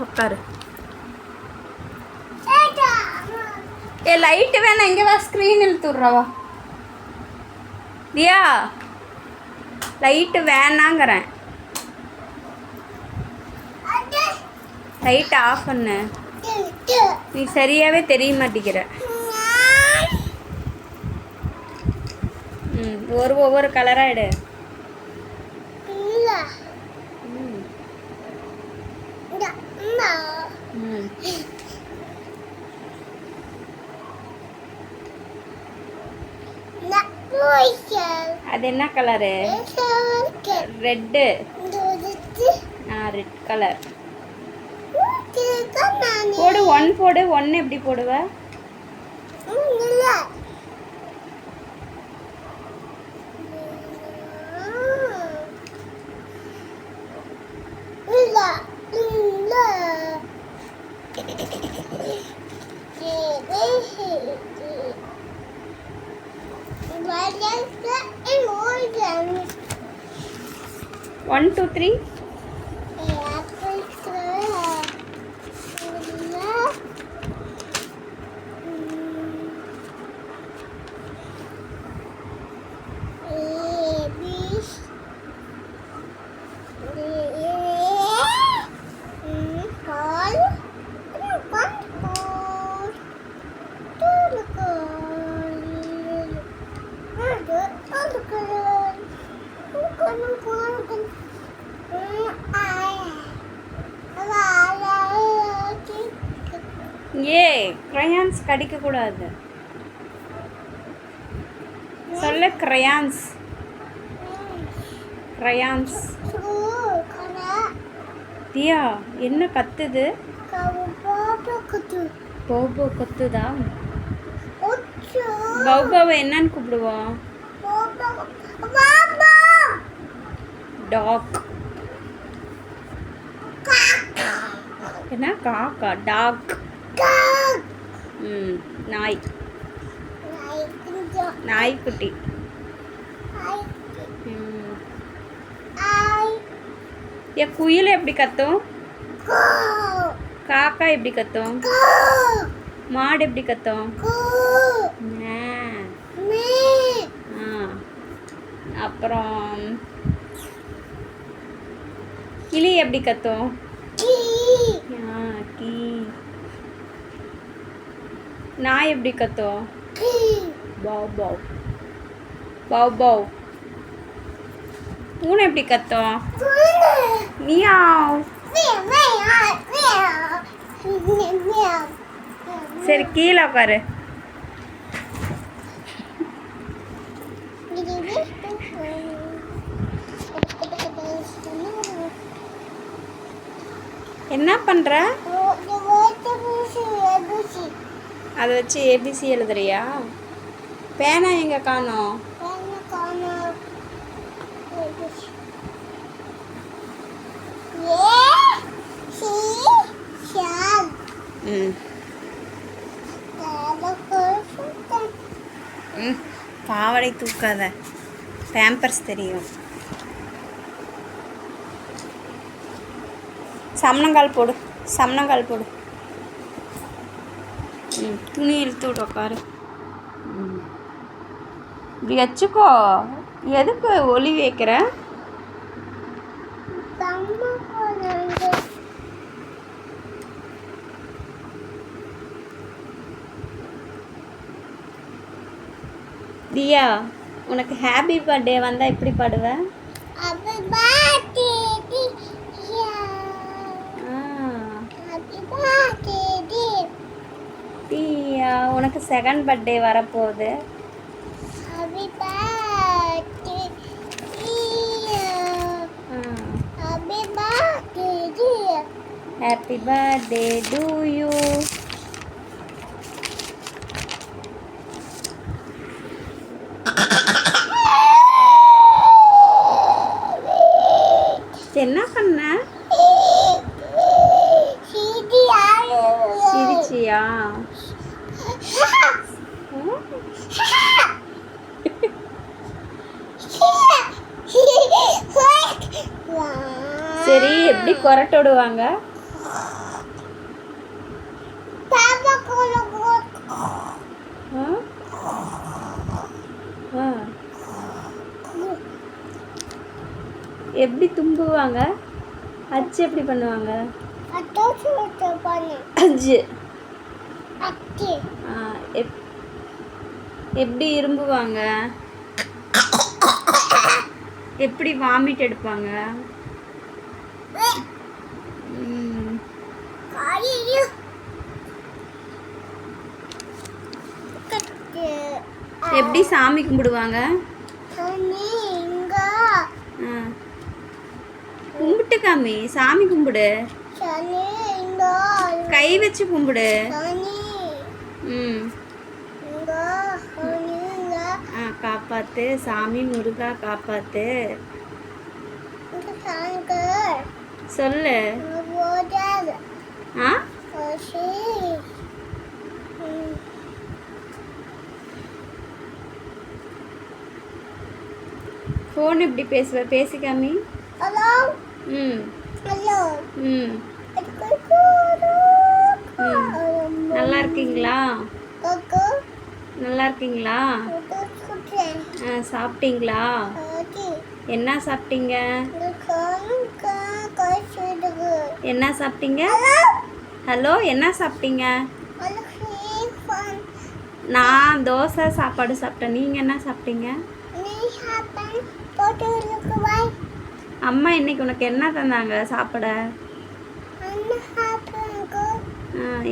உட்காரு. ஏ லைட்டு வேணா, இங்கே வா, ஸ்க்ரீன் இழுத்துட்றவா. தியா லைட்டு வேணாங்கிறேன். லைட் ஆஃப் பண்ணு. நீ சரியாகவே தெரிய மாட்டேங்கிற. ஒவ்வொரு கலராக எடு. அது என்ன கலரு? ரெட்டு. ரெட் கலர் போடு. 1 போடு. 1 எப்படி போடுவ? One, two, three. ஏ crayons கடிக்க கூடாது. சொல்ல crayons. crayons. தியா என்ன கத்துது? போபோ கத்துதா? பௌபாவை என்னன்னு கூப்பிடுவோம்? டாக். என்ன காக்கா? டாக். நாய். நாய்க்குட்டி. ஏன் குயில் எப்படி கத்தும்? காக்கா எப்படி கத்தும்? மாடு எப்படி கத்தும்? அப்புறம் கிளி எப்படி கத்தும்? கீ. நாய் எப்படி கத்தும்? Bow bow. Bow bow. பூனை எப்படி கத்தும்? மியாவ். சரி கீழே உட்காரு. என்ன பண்ற? அதை வச்சு ஏபிசி எழுதுறியா? பேனா எங்க காணோம்? பாவடை தூக்காத, பேம்பர்ஸ் தெரியும். சமணங்கால் போடு. சமணங்கால் போடு. துணி இழுத்து விட்டு உட்காரு. இப்படி வச்சுக்கோ. எதுக்கு ஒளி வைக்கிற? தியா உனக்கு ஹாப்பி பர்த்டே வந்தால் எப்படி பாடுவேன்? தியா உனக்கு செகண்ட் பர்த்டே வரப்போகுது. Happy birthday to you. என்ன பண்ண? சிரிச்சியா? சரி எப்படி கொரட்டோடுவாங்க? எப்படி தும்புவாங்க? அச்சு எப்படி பண்ணுவாங்க? அச்சு எப்படி இரும்புவாங்க? எப்படி வாமிட் எடுப்பாங்க? எப்படி சாமி கும்பிடுவாங்க? கும்பிட்டு காமி, சாமி கும்பிடு, கை வச்சு கும்பிடு. காப்பாத்து சாமி, முருகா காப்பாத்து சொல்லு. ஃபோன் எப்படி பேசுவ? பேசிக்காமி. நல்லா இருக்கீங்களா? நல்லா இருக்கீங்களா? சாப்பிட்டீங்களா? என்ன சாப்பிட்டீங்க? என்ன சாப்பிட்டீங்க? ஹலோ, என்ன சாப்பிட்டீங்க? நான் தோசை சாப்பாடு சாப்பிட்டேன். நீங்கள் என்ன சாப்பிட்டீங்க? அம்மா இன்னைக்கு உனக்கு என்ன தந்தாங்க சாப்பிட?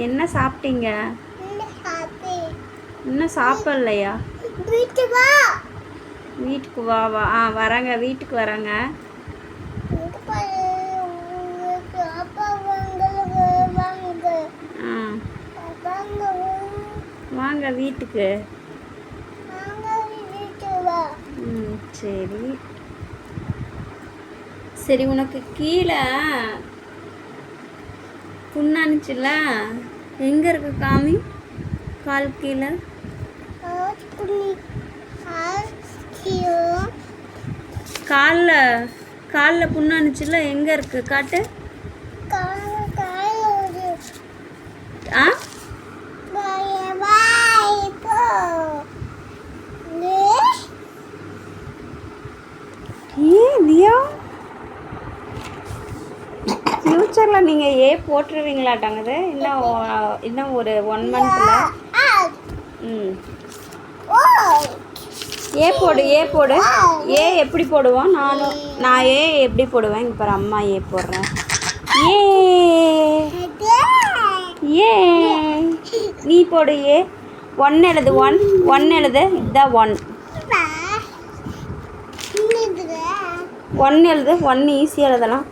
என்ன சாப்பிட்டீங்க? இன்னும் சாப்பிடலையா? வீட்டுக்கு வா. வரேங்க, வீட்டுக்கு வரேங்க. வாங்க வீட்டுக்கு. சரி சரி. உனக்கு கீழே புண்ணானுச்சுல, எங்கே இருக்கு காமி? கால் கீழே காலில் புண்ணானுச்சுல, எங்கே இருக்கு காட்டு. தியா, ஃப்யூச்சரில் நீங்கள் போட்டுருவீங்களாட்டாங்குது. இன்னும் ஒரு 1 மந்த்தில். போடு. போடு. எப்படி போடுவோம்? நான் எப்படி போடுவேன்? இங்கே பாரு, அம்மா போடுறேன். நீ போடு. 1 எழுது. 1 எழுது. இதுதான் 1. 1 எழுது. 1 ஈஸியாக எழுதலாம்.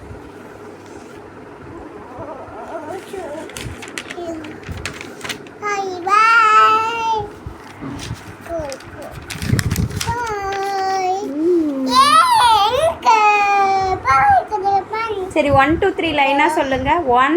சரி, 1 2 3 லைனாக சொல்லுங்கள். 1